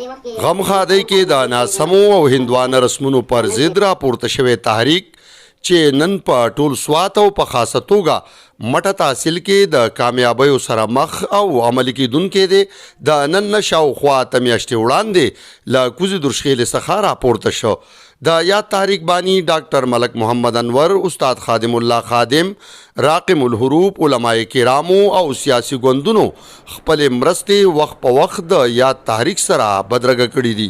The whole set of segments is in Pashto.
غمخادۍ کې د ناسمو او هندوانه رسمونو پر ضد راپورته شوی تحریک چې نن په ټول سوات او په خاصه توګه مټه تحصیل کې د کامیابیو سره مخ او عملي کېدونکی دی د نن شاوخوا اته میاشتې وړاندې له کوزې درشخیلې څخه راپورته شو. د یاد تحریک بانی ډاکټر ملک محمد انور، استاد خادم الله خادم، راقم الحروف، علماء کرامو او سیاسي ګوندونو خپل مرستې وخت په وخت د یاد تحریک سره بدرګه کړي دي.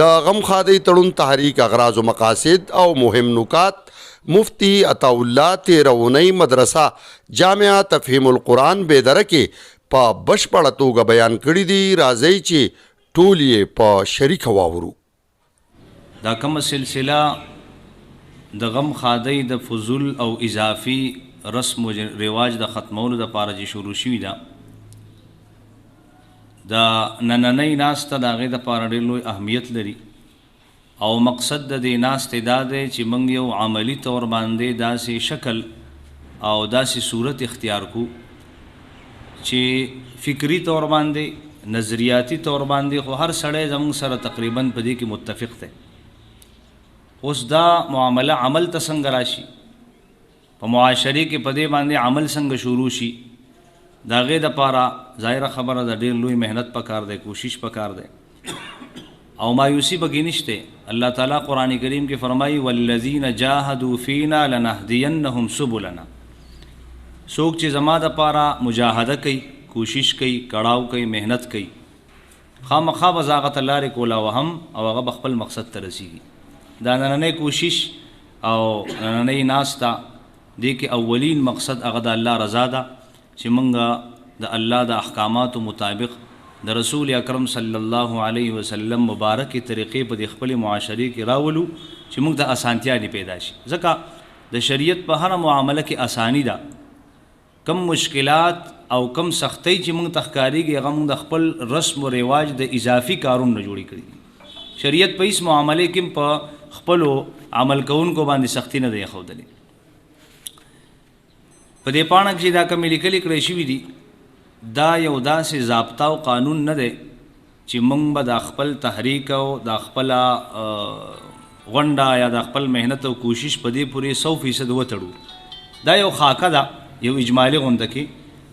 د غمخادۍ تړون تحریک اغراض و مقاصد او مهم نکات مفتی عطاءالله تیرونی مدرسه جامعه تفهیم القرآن بیدره کې په بشپړه توګه بیان کړي دي. راځئ چې ټول یې په شریکه واورو. دا کومه سلسله د غم خادۍ د فضول او اضافي رسم و رواج د ختمولو دپاره چې شروع شوي ده، د نننۍ ناسته د هغې دپاره ډېر لوی اهمیت لري او مقصد د دې ناستې دا دی چې موږ یو عملي طور باندې داسې شکل او داسې صورت اختیار کړو چې فکري طور باندې، نظریاتي طور باندې خو هر سړی زموږ سره تقریبا په دې کې متفق دی. اوس دا معامله عمل ته څنګه راشي، په معاشرې کې په دې باندې عمل څنګه شروع شي، د هغې دپاره ظاهره خبره ده ډېر لوی محنت پکار دی، کوشش پکار دی او مایوسي پکې نشته. الله تعالی قرآن کریم کې فرمایي والذین جاهدوا فینا لنهدینهم سبلنا. څوک چې زما دپاره مجاهده کوي، کوشش کوي، کړاو کوي، محنت کوي، خامخا به زه هغه ته لارې کولاوهم او هغه به خپل مقصد ته رسیږي. دا نننۍ کوشش او نننۍ ناسته دې کې اولین مقصد هغه د الله رضا ده چې موږ د الله د احکاماتو مطابق د رسول اکرم صلی الله علیه وسلم مبارکې طریقې په دې خپل معاشرې کې راولو چې موږ ته اسانتیا دې پیدا شي. ځکه د شریعت په هره معامله کې اسانی ده، کم مشکلات او کم سختۍ چې موږ ته ښکارېږي هغه موږ د خپل رسم و رواج د اضافي کارونو نه جوړې کړي دي. شریعت په هیڅ معاملې کې په خپلو عمل کوونکو باندې سختی نه دی ښودلې. په دې پاڼه کې دا کومې لیکلي کړی شوي دي، دا یو داسې ضابطه او قانون نه دی چې موږ به د خپل تحریک او د خپله غونډه یا د خپل محنت او کوشش په دې پورې 100% وتړو. دا یو خاکه ده، یو اجمالي غونډه کې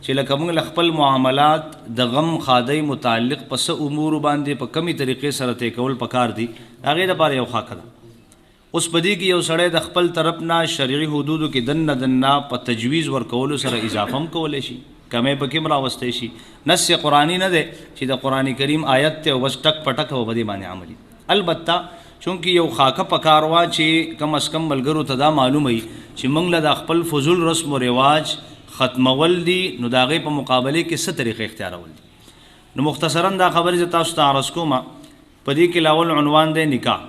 چې لکه موږ له خپل معاملات د غم خادۍ متعلق په څه امورو باندې په کمې طریقې سره طی کول پکار دي، د هغې دپاره یو خاکه ده. اوس په دې کې یو سړی د خپل طرف نه شرعي حدودو کې دنه په تجویز ورکولو سره اضافه هم کولی شي، کمی پکې هم راوستی شي. نص قرآني نه دی چې د قرآن کریم آیت ته بس ټک پټک او په دې باندې عملي. البته چونکې یو خاکه پکار وه چې کم از کم ملګرو ته دا معلومه وي چې موږ له د خپل فضول رسم و رواج ختمول دي، نو د هغې په مقابلې کې څه طریقې اختیارول دي. نو مختصرا دا خبرې زه تاسو ته عرض کومه. په دې کې لاول عنوان دی نکاح.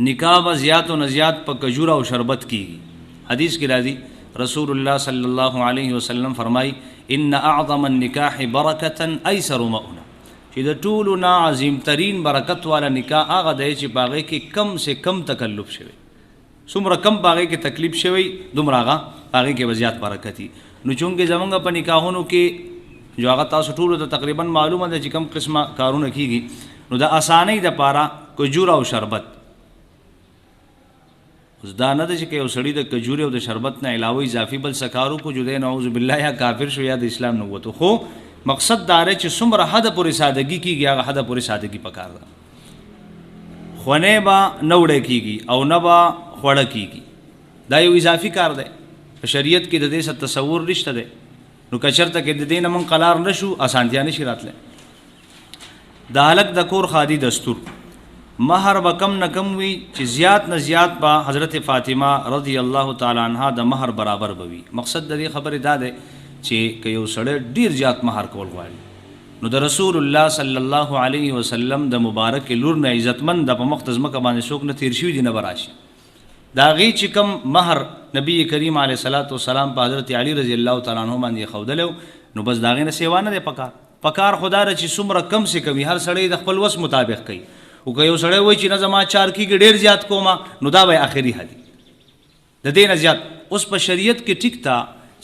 نکاح به زیات و نزیات په کجوره او شربت کیږي. حدیث کې راځي رسول الله صلی الله علیه وسلم فرمای ان اعظم النکاح برکتا ایسر مؤنه، چې د ټولو نه عظیم ترین برکت والا نکاح هغه دی چې په هغې کې کم سے کم تکلف شوی، څومره کم په هغې کې تکلیف شوی دومره هغه په هغې کې به زیات برکت وي. نو چونکې زمونږ په نکاحونو کې جو هغه تاسو ټولو ته تقریبا معلومه ده چې کم قسمه کارونه کیږي، نو د اسانۍ دپاره کجوره او شربت. اوس دا نه ده چې که یو سړي د کجورې او د شربت نه علاوه اضافي بل څه کار وکړو چې دی نعوذ بالله یا کافر شو یا د اسلام نه ووتو، خو مقصد دا دی چې څومره حده پورې سادګي کېږي هغه حده پورې سادګي پکار ده. خونې به نه وړی کېږي او نه به خوړه کېږي، دا یو اضافي کار دی. په شریعت کې د دې څه تصور نشته دی. نو که چېرته کې د دې نه موږ قلار نه شو، اسانتیا نه شي راتلی. د هلک د کور خادي دستور مہر به کم نه کم وي چې زیات نه زیات به حضرت فاطمه رضی الله تعالی عنها د مہر برابر به وي. مقصد د دې خبرې دا دی چې که یو سړی ډیر زیات مہر کول غواړي، نو د رسول الله صلی الله علیه وسلم د مبارک لور نه عزتمند د په مخ د ځمکه باندې څوک نه تیر شوي دي نه به راشي. د هغې چې کوم مہر نبی کریم علیه صلات وسلام په حضرت علی رضی الله تعالی عنه باندې ښودلی، نو بس د هغې نه سیوا نه دی پکار خدا ده چې څومره کم سې کوي هر سړی د خپل وس مطابق کوي. او که یو سړی وایي چې نه زما چار کېږي ډېر زیات کومه، نو دا به آخري حدي د دې نه زیات. اوس په شریعت کې ټیک ته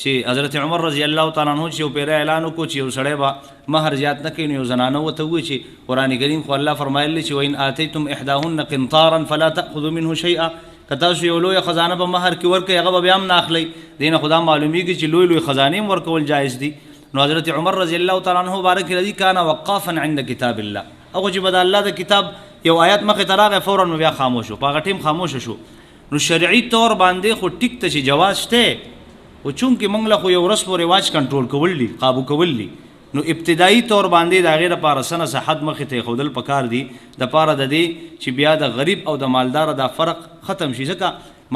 چې حضرت عمر رضی الله تعالی عنہ چې یو پیره اعلان وکړو چې یو سړی به مهر زیات نه کوي نو یو زنانه ورته ووایي چې قرآن کریم خو الله فرمایلی چې وان آتیتم احداهن قنطارا فلا تأخذوا منه شیئا که تاسو یو لویه خزانه په مهر کې ورکوئ هغه به بیا هم نه اخلئ دې نه خو دا معلومیږي چې لوی لوی خزانې هم ورکول جایز دي. نو حضرت عمر رضی الله تعالی عنہ بارک رضی کان وقافا عند کتاب الله هغه چې به د الله د کتاب یو آیات مخې ته راغی فورا نو بیا خاموش شو، په هغه ټیم خاموش شو. نو شرعي طور باندې خو ټیک ته چې جواز شته او چونکې موږ له خو یو رسم و رواج کنټرول کول دي قابو کول دي نو ابتدایي طور باندې د هغې دپاره سنه صحت مخې ته ایښودل پکار دي دپاره د دې چې بیا د غریب او د مالداره دا فرق ختم شي. ځکه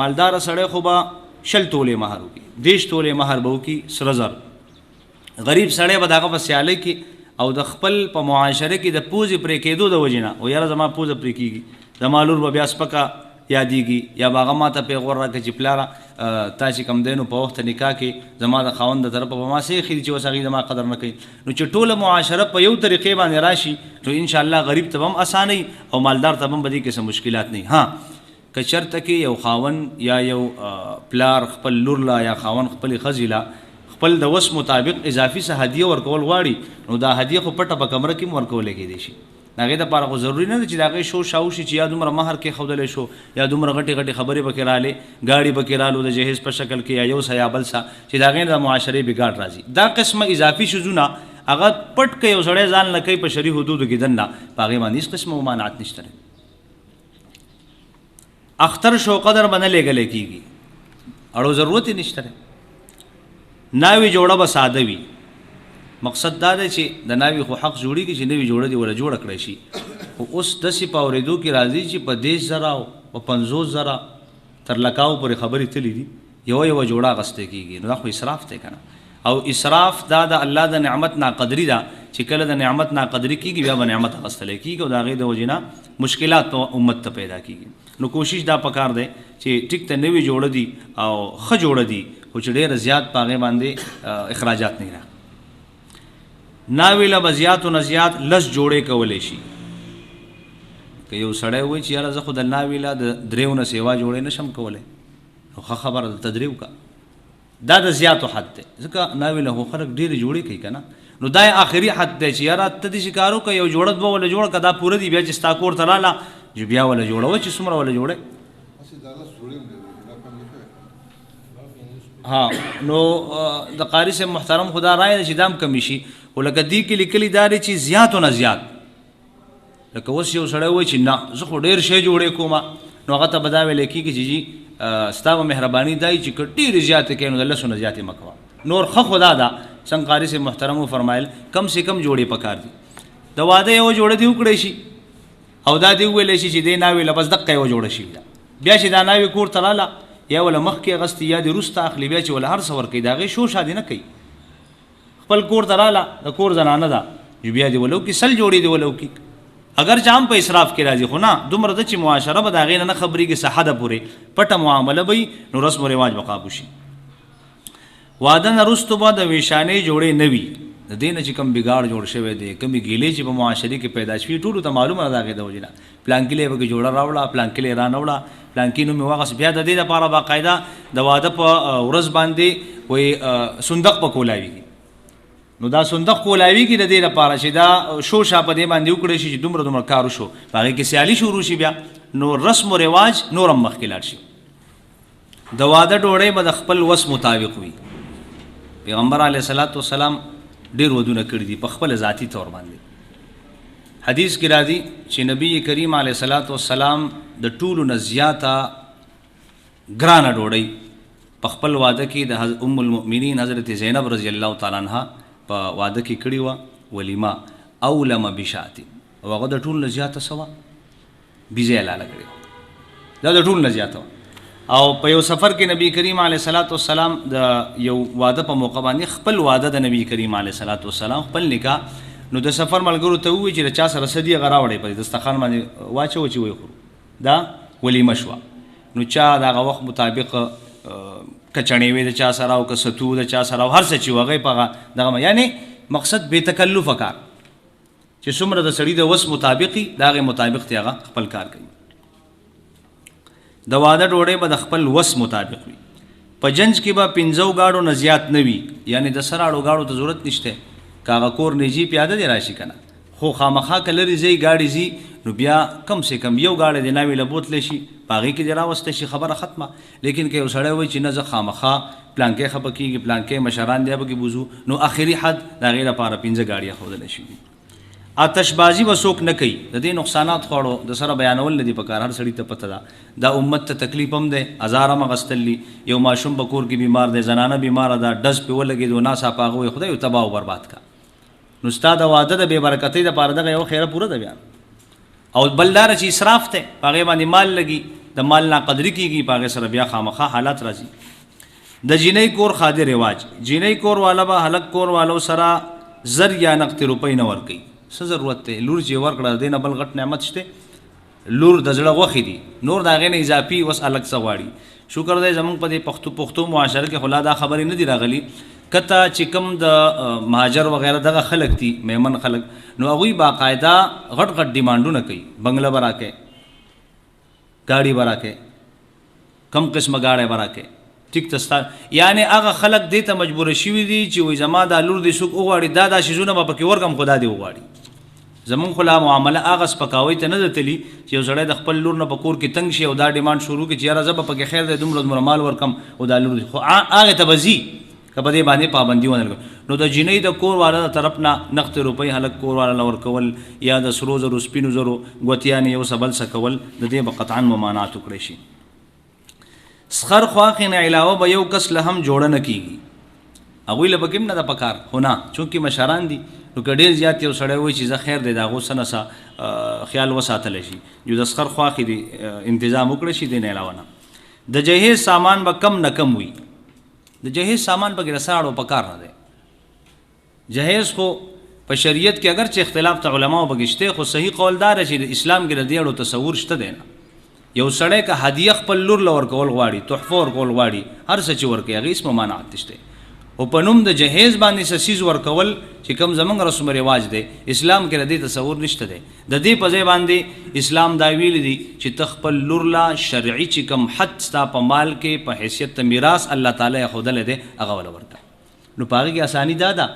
مالداره سړی خو به 100 تولې مهر وکړي 10 تولې مهر به وکړي سره زر، غریب سړی به د هغه په سیالۍ کې او د خپل په معاشره کې د پوزې پرې کېدو د وجې نه او یاره زما پوزه پرې کېږي د مالور به بیا سپکه یادېږي یا به هغه ما ته پیغور راکړي چې پلاره تا چې کوم دی نو په وخت نکاح کې زما د خاوند د طرفه به ما څه ایښي دي چې اوس هغوی زما قدر نه کوي. نو چې ټوله معاشره په یو طریقې باندې راشي نو انشاءالله غریب ته به هم اسانه او مالدار ته به هم په دې کې څه مشکلات نه وي. ها که چېرته کې یو خاوند یا یو پلار خپل لور لا یا خاوند خپلې ښځې لا خپل د وس مطابق اضافي څه هدیه ورکول غواړي نو دا هدیه خو پټه په کمره کې هم ورکولی کېدی شي. د هغې دپاره خو ضروري نه ده چې د هغې شو شاو شي چې یا دومره مهر کې ښودلی شو یا دومره غټې غټې خبرې پکې رالې ګاډي پکې رالو د جهیز په شکل کې یا یو څه یا بل څه چې د هغې نه د معاشرې بګاډ راځي. دا قسمه اضافي شیزونه هغه پټ که یو سړی ځان نه کوي په شرعي حدودو کې دننه په هغې باندې هېڅ قسمه ممانعت نشته دی. اختر شو قدر به نه لیږلی کېږي اړو ضرورت یې نشته دی. ناوې جوړه به ساده وي، مقصد دا دی چې د ناوې خو حق جوړېږي چې نوې جوړه دې وله جوړه کړی شي. خو اوس داسې په اورېدو کې راځي چې په 10,000 او په 50,000 تر لکاو پورې خبرې تللی دي یوه جوړه اخیستی کېږي نو دا خو اسراف دی که نه. او اسراف دا د الله د نعمت ناقدري ده چې کله د نعمت ناقدري کېږي بیا به نعمت اخیستلی کېږي او د هغې د وجې نه مشکلات په امت ته پیدا کېږي. نو کوشش دا پکار دی چې ټیک ته نوې جوړه دي او ښه جوړه دي خو چې ډېره زیات په هغې باندې اخراجات نه راغلي. ناوې له به زیاتو نه زیات 10 جوړې کولی شي. که یو سړی وایي چې یاره زه خو د ناوې له د 3 نه سیوا جوړې نه شم کولی نو ښه خبره ده ته 3 وکړه دا د زیاتو حد دی ځکه ناوې له خو خلک ډېرې جوړې کوي که نه نو دا آخري حد دی چې یاره ته داسې کار وکړه یو جوړه دوه وله جوړه که دا پوره دي بیا چې ستا کور ته راله چې بیا وله جوړوه چې څومره وله جوړې. ها نو د قاري صاحب محترم خدا رایه چې دام کمی شي خو لکه دې کې لیکلي دا دی چې زیاتو نه زیات لکه اوس یو سړی وایي چې نه زه خو ډېر شی جوړې کوم نو هغه ته به دا ویلی کېږي چې جي ستا به مهرباني دا وي چې که ډېرې زیاتې کوې نو د 10 نه زیاتې مه کوه. نور ښه خو دا ده څنګه قاري صاحب محترم وفرمایل کم سے کم جوړې پکار دي. د واده یوه جوړه دې وکړی شي او دا دې وویلی شي چې دې ناوې له بس دقه یوه جوړه شوي ده بیا چې دا ناوې کور ته راله یا وله مخکې اغستې یا دې وروسته اخلي بیا چې وله هر څه ورکوي د هغې شور شادي نه کوي. خپل کور ته راله د کور زنانه ده بیا دې وله وکړي 100 جوړې دې وله وکړي اگر چې هم په اسراف کې راځي خو نه دومره ده چې معاشره به د هغې نه خبرېږي څه حده پورې پټه معامله به وي نو رسم و رواج به قابو شي. واده نه وروستو به د ویشانې جوړې نه وي د دې نه چې کوم بګاړ جوړ شوی دی کومې ګیلې چې په معاشرې کې پیدا شوي ټولو ته معلومه ده د هغې د وجې نه پلانکي لی پکې جوړه راوړه پلانکي لی رانوړه پلانکي نوم یې واغست بیا د دې دپاره باقاعده د واده په ورځ باندې وایي صندوق به کولاویږي نو دا صندوق کولاویږي د دې لپاره چې دا شوشا په دې باندې وکړی شي چې دومره دومره کار وشو په هغې کې سیالي شروع شي بیا نو رسم و رواج نور هم مخکې لاړ شي. د واده ډوډۍ به د خپل وس مطابق وي. پیغمبر علیه الصلاة والسلام ډېر ودونه کړي دي په خپل ذاتي طور باندې. حدیث کې راځي چې نبی کریم علیه الصلاة والسلام د ټولو نه زیاته ګرانه ډوډۍ په خپل واده کې د ام المؤمنین حضرت زینب رضی الله تعالی عنها په واده کې کړې وه ولیمه اولم بشات او هغه د ټولو نه زیاته څه وه بیزه حلاله کړې دا د ټولو نه زیاته وه. او په یو سفر کې نبی کریم علیه الصلاة والسلام د یو واده په موقع باندې خپل واده د نبی کریم علیه الصلاة والسلام خپل نکاح نو د سفر ملګرو ته ووایي چې د چا سره څه دي هغه راوړئ په دسترخوان باندې واچوه چې ویې خورو دا ولیمه شوه. نو چا د هغه وخت مطابق کچڼې وې د چا سره او که ستو د چا سره او هر څه چې و هغه په هغه دغه یعنې مقصد بې تکلفه کار چې څومره د سړي د وس مطابق وي د هغې مطابق ته هغه خپل کار کوي. د واده ډوډۍ به د خپل وس مطابق وي. په جنج کې به 15 گاډو نه زیات نه وي، یعنی د سراړو گاډو ته ضرورت نشته. کاغه کور نجی پیاده دی راشي کنه، خو خامخا کله ریزي گاډي زی نو بیا کم سے کم یو گاډي د ناوی لبوتل شي پاغي کې دی راوسته شي، خبره ختمه. لیکن که یو سړی وای چې نه زه خامخا پلانکې خپکیږي پلانکې مشران دی به کې بوزو، نو اخري حد دا غیر لپاره 15 گاډي خودل شي. آتشبازی وسوک نه کوي، د دې نقصانات خوړو د سره بیانول نه دي پکار، هر سړی ته پته ده دا امت ته تکلیف هم ده. هزاره مغستلی یو ماشوم بکور کې بیمار ده، زنانه بیمار ده، ډز په ولګي دو ناسا پاغوي خدای او تباہ او برباد کا. نو استاد واده د بے برکتی د پاره دغه یو خیره پوره ده بیان. او بلدار چې اسراف ته پاغه باندې مال لګي، د مال نا قدر کیږي، پاغه سره بیا خامخا حالات راځي. د جینۍ کور خاده رواج، جینۍ کور والا به هلک کور والو سره زر یا نقد روپۍ نه ورکي. څه ضرورت دی؟ لور چې ورکړه دینه بل غټ نعمت شته، لور د زړه غوخي دي، نور دا غینه اضافي وس الګ سواړي. شکر دی زمونږ په دې پښتو معاشره کې خلا دا خبرې نه دی راغلي. کته چې کوم د مهاجر وغیرہ دغه خلک دي میمن خلک، نو هغوی باقاعده غټ غټ ډیمانډونه کوي، بنگله براکه، گاڑی براکه، کم قسمه گاڑی براکه. ټیک تستا یعنی هغه خلک دې ته مجبور شوي دي چې وای زما دا لور دې څوک وغواړي دا شیزونه به پکې ورکم خدا دې وغواړي. زمون خلا معامله هغه سپکاوي ته نه دتلی چې یو سړی د خپل لور نه په کور کې تنگ شي او دا ډیمانډ شروع کړي چې یاره زه به پکې خیر دې دومره مال ورکم او دا لور خو هغه ته بزي کبه دې باندې پابندي ونه لګو. نو د جنۍ د کور والا طرف نه نقد روپۍ هلک کور والا لور کول یا د سرو زرو سپینو زرو غوتیان یو سبل سکول د دې په قطعا ممانعت وکړي شي. سخر خواخې نه علاوه به یو کس له هم جوړه نه کیږي، هغوی له بګم نه د پکار خو نه چونکې مشران دي. نو که ډېر زیات یو سړی وایي چې زه خیر دی د هغو څه نه خیال وساتلی شي، یو د سخر خواخې دي انتظام وکړی شي. دې نه علاوه نه د جهیز سامان به کم نه کم وي. د جهیز سامان پکې د ساړو پکار نه دی. جهیز خو په شریعت کې اگر چې اختلاف ته علماو بګشته، خو صحیح قول دار چې د اسلام کې د دې اړو تصور شته دی نه. یو سړی که هدیه خپل لور له ورکول غواړي، تحفه ورکول غواړي، هر څه چې ورکوي هغې هېڅ ممانعت نشته. او په نوم د جهیز باندې څه څیز ورکول چې کوم زمونږ رسم رواج دی، اسلام کې د دې تصور نشته دی. د دې په ځای باندې اسلام دا ویلی دی چې ته خپل لور لا شرعي چې کوم حد ستا په مال کې په حیثیت د میراث الله تعالی یې ښودلی دی هغه وله ورکړه. نو په هغې کې اساني دا ده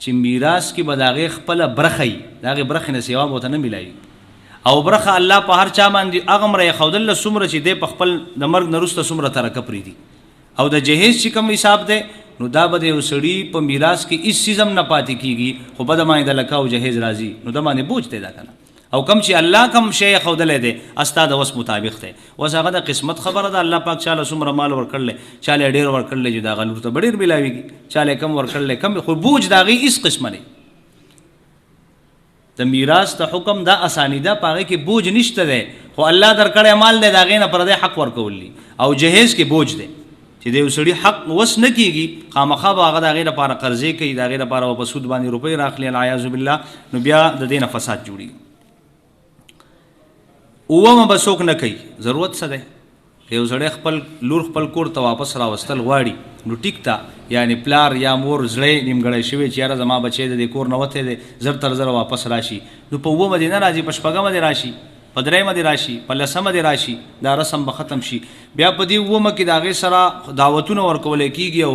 چې میراث کې به د هغې خپله برخه وي، د هغې برخې نه سوا به ورته نه میلاوي. او برخه الله په هر چا باندې هغه مره یې ښودله څومره چې دی په خپل د مرګ نه وروسته څومره ترکه پرېږدي. او د جهیز چې کوم حساب دی نو دا به د یو سړي په میراث کې هېڅ څیز هم نه پاتې کېږي، خو بده باندې د لکه او جهیز راځي، نو د باندې بوج دی دا که نه. او کم چې الله کم شی یې ښودلی دی استا د وس مطابق دی. اوس هغه د قسمت خبره ده، الله پاک چاله څومره مال ورکړلی، چاله یې ډېر ورکړلی چې د هغه لور ته به ډېر میلاوېږي، چاله یې کم ورکړلی کم، خو بوج د هغې هېڅ قسمه نه. د میراث ته حکم دا اسانی ده، په هغې کې بوج نشته دی، خو الله درکړی مال دی د هغې نه پردی حق ورکول دي. او جهیز کې بوج دی چې د یو سړي حق وس نه کېږي، خامخا به هغه د هغې لپاره قرضې کوي، د هغې لپاره به په سود باندې روپۍ راخلي العیاذ بالله، نو بیا د دې نه فساد جوړېږي. اومه به څوک نه کوي، ضرورت څه دی؟ یو سړی خپل لور خپل کور ته واپس راوستل غواړي، نو ټیک ته یعنی پلار یا مور زړی نیمګړی شوی چې یاره زما بچی د دې کور نه وتی دی زر تر زره واپس راشي، نو په اومه دې نه راځي، په شپږمه دې راشي، په درېیمه دې راشي، په لسمه دې راشي، دا رسم به ختم شي. بیا په دې اومه کې د هغې سره دعوتونه ورکولی کېږي او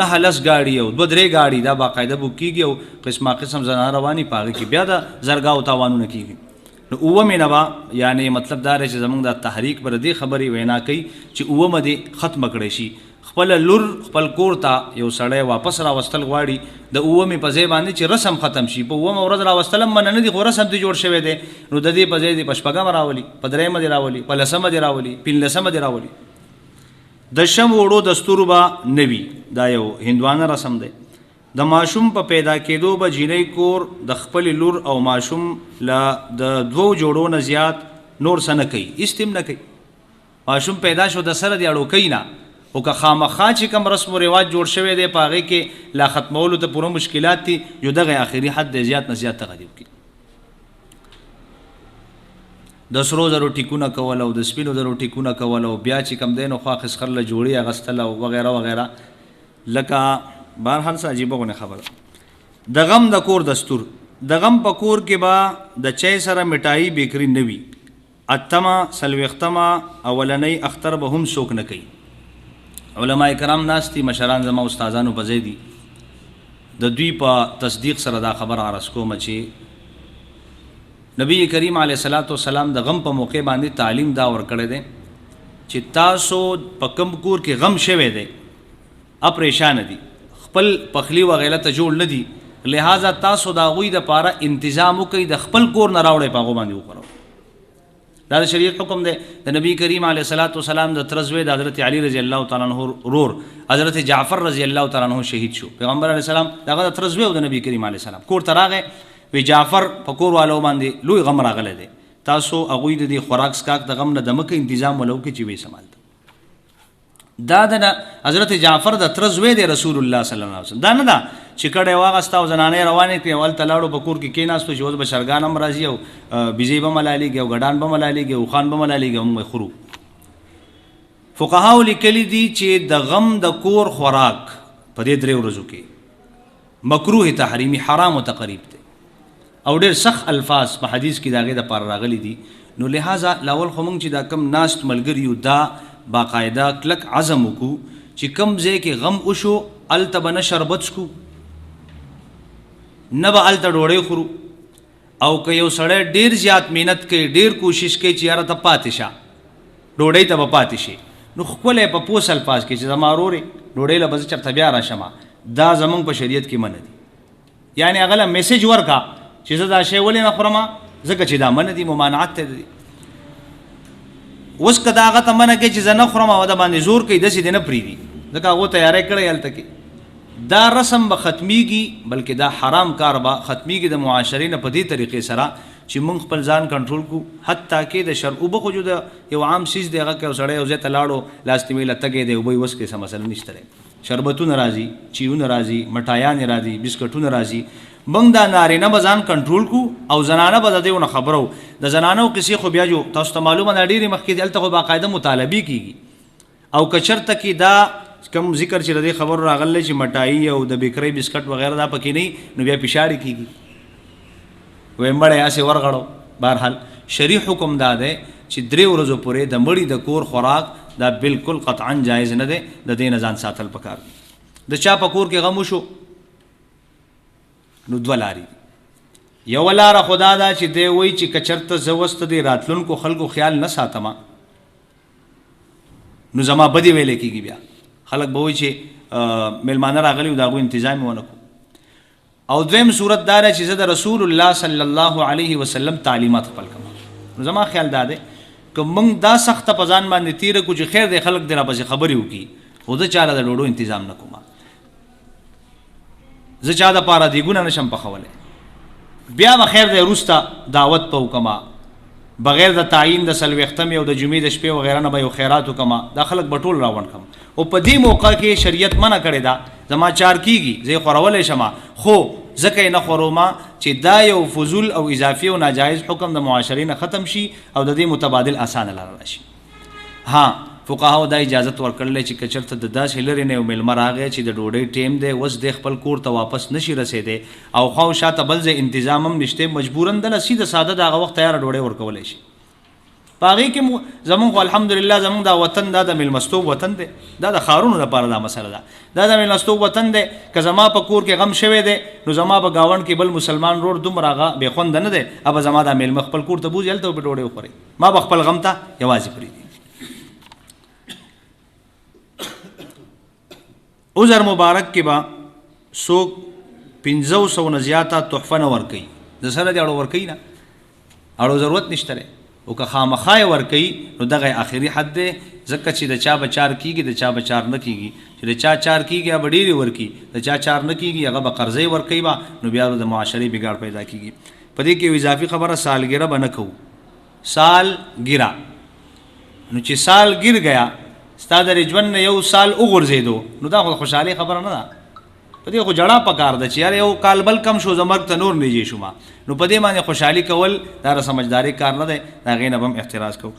9-10 گاډي او 2-3 گاډي دا باقاعده بوک کېږي او قسمه قسم زنانه رواني په هغې کې بیا د زرګاو تاوانونه کېږي. نو اومې نه به یعنی مطلب دا دی چې زمونږ د تحریک پر دې خبرې وینا کوي چې اومه دې ختمه کړی شي. خپل لور خپل کور ته یو سړی واپس راوستل غواړي، د اومې په ځای باندې چې رسم ختم شي، په اومه ورځ راوستل هم منع نه دي، خو رسم دې جوړ شوی دی، نو د دې په ځای دې په شپږمه راولي، په درېیمه دې راولي، په لسمه دې راولي، پنځلسمه دې راولي. د شم وړو دستور به نه وي، دا یو هندوانه رسم دی. د ماشوم په پیدا کېدو به جینۍ کور د خپل لور او ماشوم له د 2 جوړو نه زیات نور څه نه کوي، هېڅ هم نه کوي. ماشوم پیدا شو د سره دې اړو کوي نه، او که خامخا چې کوم رسم و رواج جوړ شوی دی په هغې کې لا ختمولو ته پوره مشکلات دي، یو دغه آخري حد دی زیات نه زیات تغیب کړي. د سرو زرو ټیکونه کول او د سپینو زرو ټیکونه کول او بیا چې کوم دی نو خوا خسخر له جوړې اغوستل او وغیره وغیره، لکه بهرحال څه عجیبه غونې خبره. د غم د کور دستور، د غم په کور کې به د چای سره مټایي بیکري نه وي. اتمه څلوېښتمه اولنۍ اختر به هم څوک نه کوي، علماء کرام ناست دي، مشران زما استادانو په ځای دي، د دوی په تصدیق سره دا خبر عرض کوم چې نبی کریم علیه الصلاۃ والسلام د غم په موقع باندې تعلیم دا ورکړی دی چې تاسو په کوم کور کې غم شوی دی پریشان دي، خپل پخلی وغیره ته جوړ نه دي، لہذا تاسو د هغوی دپاره انتظام وکړئ، د خپل کور نه راوړئ، په هغو باندې وخورئ. دا د شریعت حکم دی. د نبی کریم علیه الصلاۃ والسلام د تره زوی د حضرت علی رضی الله تعالی عنہ ورور حضرت جعفر رضی الله تعالی عنہ شهید شو. پیغمبر علیه السلام دغه د تره زوی او د نبی کریم علیه السلام کور ته راغی، وی جعفر په کور والو باندې لوی غم راغلی دی، تاسو هغوی د دې خوراک سکاک د غم نه د مکه انتظام ولو کې چې وی سمالته. دا د حضرت جعفر د تره زوی دی رسول الله صلی الله علیه وسلم. دا نه ده چې کډه واغسته او زنانې روانې کړې او هلته لاړو په کور کې کېناستو چې اوس به شرګان هم راځي او بیزې به ملالیږي او ګډان به ملالیږي او خوان به ملالیږي او موږ خورو. فقهاو لیکلي دي چې د غم د کور خوراک په دې 3 ورځو کې مکروه تحریمي حرام او تقریب دی او ډېر سخت الفاظ په حدیث کې د هغې دپاره راغلي دي. نو لہذا لاول خو موږ چې دا کم ناست ملګري یو دا باقاعده کلک عزم وکړو چې کم ځای کې غم وشو هلته به نه شربت څکو نه به هلته ډوډۍ خورو، او که یو سړی ډېر زیات محنت کوي، ډېر کوشش کوي چې یاره ته پاتې شه ډوډۍ ته به پاتې شي، نو ښکلی په پوس الفاظ کې چې زما ورورې ډوډۍ له به زه چېرته بیا راشم، دا زموږ په شریعت کې منع دي. یعنې هغه له میسیج ورکړه چې زه دا شی ولې نه خورم، ځکه چې دا منع دي، ممانعت ته دي. اوس که دا هغه ته منع کوي چې زه نه خورم او د باندې زور کوي، داسې دې نه پرېږدي، ځکه هغو تیاری کړی هلته کې دا رسم به ختمیږي، بلکې دا حرام کار به ختمیږي د معاشرې نه په دې طریقې سره چې موږ خپل ځان کنټرول کړو. حتی کې د شرع اوبه خو د یو عام څیز دی، هغه که یو سړی یو ځای ته لاړو لاستې میله تګی دی، اوبه یې وس کې څه مسله نشته دی، شربتونه راځي، چیونه راځي، مټایانې راځي، بسکټونه راځي. موږ دا نارینه به ځان کنټرول کړو او زنانه به د دې ونه خبرو. د زنانو قصې خو بیا جو تاسو ته معلومه ده ډېرې مخکې دي، هلته خو باقاعده مطالبې کېږي، او که چېرته کې دا کم ذکر چې د دې خبرو راغلی چې مټایي او د بیکرۍ بسکټ وغیره دا پکې نه نو بیا پیشاړې کېږي، وایي مړی هسې ورغړو. بهرحال شرعي حکم دا دی چې 3 ورځو پورې د مړي د کور خوراک دا بالکل قطعا جایز نه دی، د دې نه ځان ساتل پکار دی. د چا په کور کې غم وشو نو 2 لارې دي. یوه لاره خو دا ده چې دی وایي چې که چېرته زه اوس د دې راتلونکو خلکو خیال نه ساتم نو زما بدې ویلی کېږي، بیا خلک به وایي چې میلمانه راغلي او د هغوی انتظام یې ونه کړو. او دویم صورت دا دی چې زه د رسول الله صلی الله علیه وسلم تعلیمات خپل کوم. نو زما خیال دا دی که موږ دا سخته په ځان باندې تېره کړو چې خیر دی خلک دې راپسې خبرې وکړي، خو زه چا له د ډوډو انتظام نه کوم، زه چا دپاره دیګونه نشم پخولی، بیا به خیر دی وروسته دعوت په وکړم بغیر د تعیین د 40 او د جمعې د شپې وغیره نه به یو خیرات وکړم، دا خلک به ټول راوڼ کړم. او په دې موقع کې شریعت منع کړې ده، زما چار کېږي زه یې خورولی شم، خو ځکه یې نه خورم چې دا یو فضول او اضافي او ناجایز حکم د معاشرې نه ختم شي او د دې متبادل اسانه لاره راشي. ها فقهاو دا اجازت ورکړلی چې که چېرته د داسې لرې نه یو میلمه راغی چې د ډوډۍ ټیم دی، اوس دی خپل کور ته واپس نشي رسېدی او خوا او شاته بل ځای انتظام هم نشته، مجبوراً دله سیده ساده د هغه وخت تیاره ډوډۍ ورکولی شي. په هغې کې زمونږ خو الحمدلله زمونږ دا وطن دا د میلمستوب وطن دی، دا د ښارونو دپاره دا مسله ده، دا د میلمستوب وطن دی. که زما په کور کې غم شوی دی نو زما په ګاونډ کې بل مسلمان ورور دومره هغه بې خونده نه دی، به زما دا میلمه خپل کور ته بوځي هلته به ډوډۍ وخورئ، ما به خپل غم ته یوازې پرېږدي. عذر مبارک کې به څوک 500 نه زیاته تحفه نه ورکوي، د سره دې اړو ورکوي نه، اړو ضرورت نشته دی، او که خامخا یې ورکوي نو دغه آخري حد دی، ځکه چې د چا به چار کېږي د چا به چار نه کېږي، چې د چا چار کېږي هغه به ډېرې ورکړي، د چا چار نه کېږي هغه به قرضې ورکوي به، نو بیا د معاشرې بګاړ پیدا کېږي. په دې کې یو اضافي خبره سالګره به نه کوو، سالګره، نو چې سالګر گیا ستا د ژوند نه یو سال وغورځېدو نو دا خو خوشحالۍ خبره نه ده، په دې خو جړه پکار ده چې یار یو کال بل کم شو زه مرګ ته نور نږدې شوم، نو په دې باندې خوشحالي کول دا سمجھداري کار نه دی، د هغې نه به هم احتراز کوو.